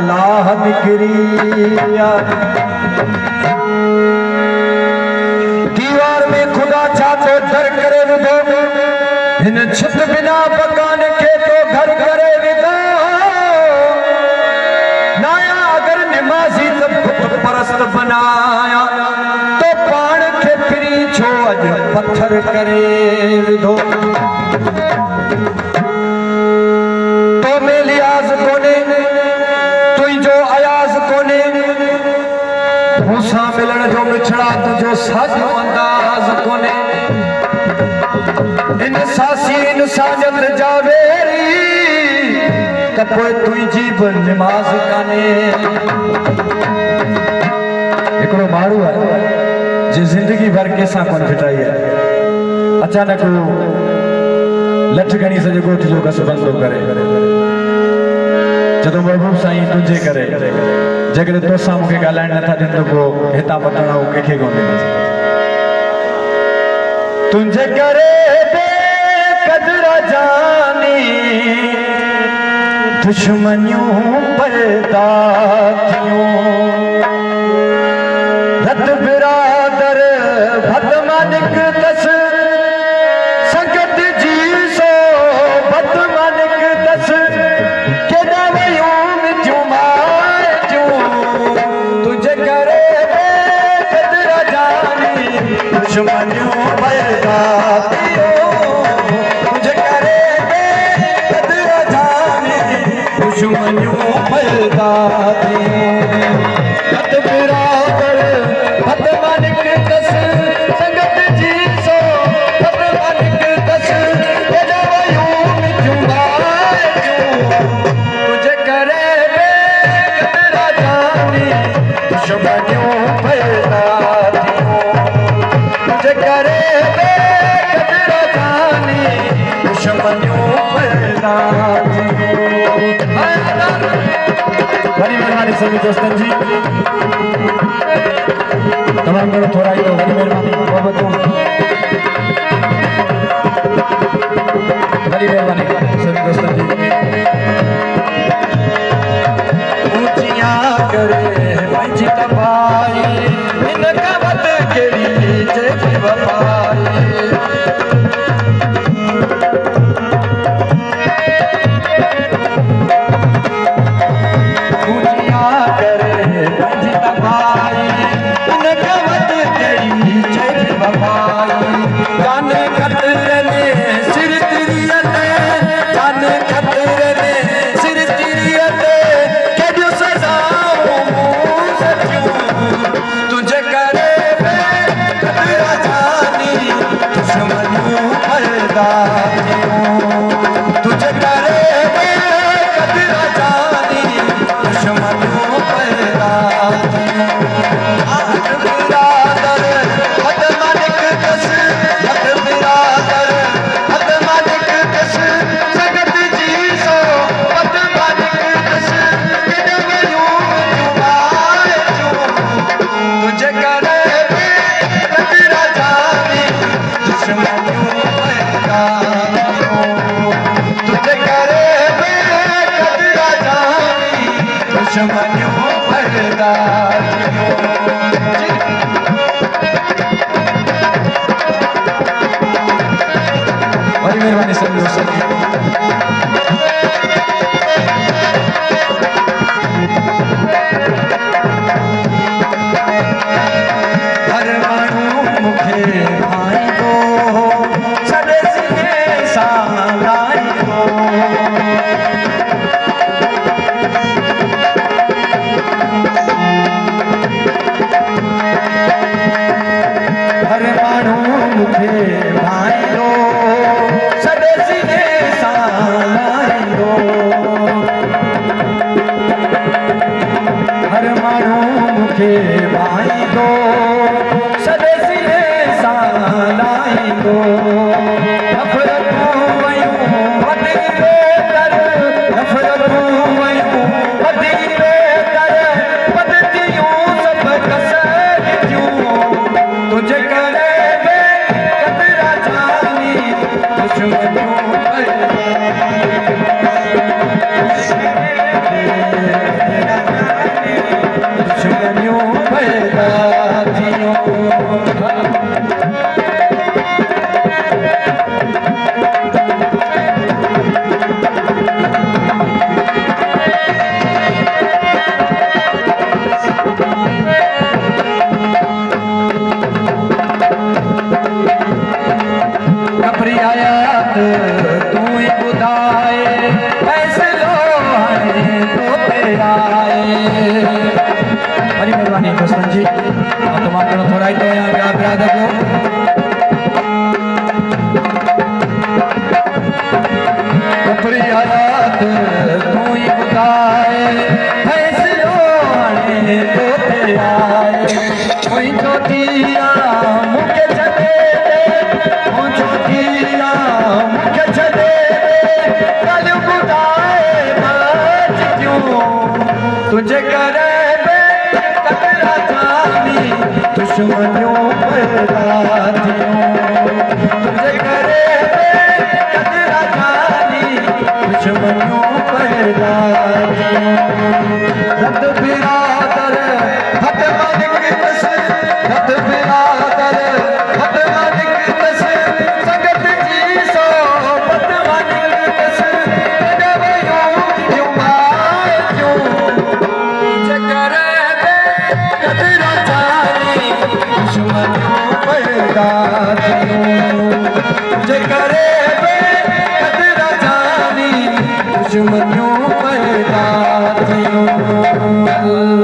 लाह निकरिया। दीवार में खुदा चाहतो दर करे विदो, इन छित बिना बगान के तो घर करे विदो। नाया अगर निमाजी तब खुद परस्त बनाया, तो पान के फिरी छो अज पत्थर करे विदो। तो में लियाज कोने तुई जो अयाज कोने, भूसा मिलन जो मिछड़ा तुझो साजो अंदाज कोने। इंसासी इंसानियत जावेरी तपोए तुई जीब निमाज काने। एकड़ो मारू है जे जिंदगी भर केसा कोन फिटाई है। अचानक लठ घणी सॼो ॻोठ जो कस बंदो करे, जदों महबूब साईं तुंहिंजे करे जेकॾहिं तोसां मूंखे ॻाल्हाइण नथा ॾियनि त पोइ हितां पटण कंहिंखे कोन ॾींदासीं। तुंहिंजे करे बेक़दर जानी दुश्मनियूं पैदा थियूं। रत बिरादर भद मानिक दस संगत जी सो भद मानिक दस केॾा वयूं मिठियूं माइजूं। तुंहिंजे करे बेक़दर जानी दुश्मनियूं पैदा थियूं। तुंहिंजे करे बेक़दर जानी दुश्मनियूं पैदा थियूं। रत बिरादर भद मानिक दस संगत जी सो भद मानिक दस केॾा वयूं मिठियूं माइजूं। तुंहिंजे करे बेक़दर जानी दुश्मनियूं पैदा थियूं। तुंहिंजे करे बेक़दर जानी दुश्मनियूं पैदा थियूं। वरी महिरबानी सभी दोस्तन जी, तमाम घणो थोरा ई वरी महिरबानी मोहब्बतूं, वरी महिरबानी सभी दोस्तन जी। ऊंचियां करे पंहिंजी तबाही हिन खां वध कहिड़ी चइबी वफ़ाई। तुझे करे बेक़दर जानी दुश्मनियूं पैदा थियूं। रत बिरादर भद मानिक दस, रत बिरादर भद मानिक दस संगत जी सो भद मानिक दस केॾा वयूं मिठियूं माइजूं। तुझे करे बेक़दर जानी दुश्मनियूं पैदा थियूं। तुझे करे बेक़दर जानी दुश्मनियूं पैदा थियूं। वरी महिरबानी सभी दोस्तन जी। हर माण्हू मूंखे भाईंदो, सॾे सीने सां लाहींदो। हर माण्हू मूंखे भाईंदो, सॾे सीने सां लाहींदो। हर माण्हू मूंखे भाईंदो, सॾे सीने सां लाहींदो। नफ़रतूं वयूं वधी बेतर, नफ़रतूं वयूं वधी बेतर, वधंदियूं सभु कसरियूं। तुझे करे बेक़दर जानी दुश्मनियूं पैदा दुश्मनियों पैदा थियूं तुझे करे कदरा जानी दुश्मनियों पैदा थियूं रत बिरादर हथ मालिक तस रत बिरादर हथ मालिक तस संगत जी सोबत मालिक तस गवयो क्यों माए क्यों तुझे करे कदरा जानी दुश्मनियों पैदा थियूं तुझे करे कदरा जानी दुश्मनियों पैदा थियूं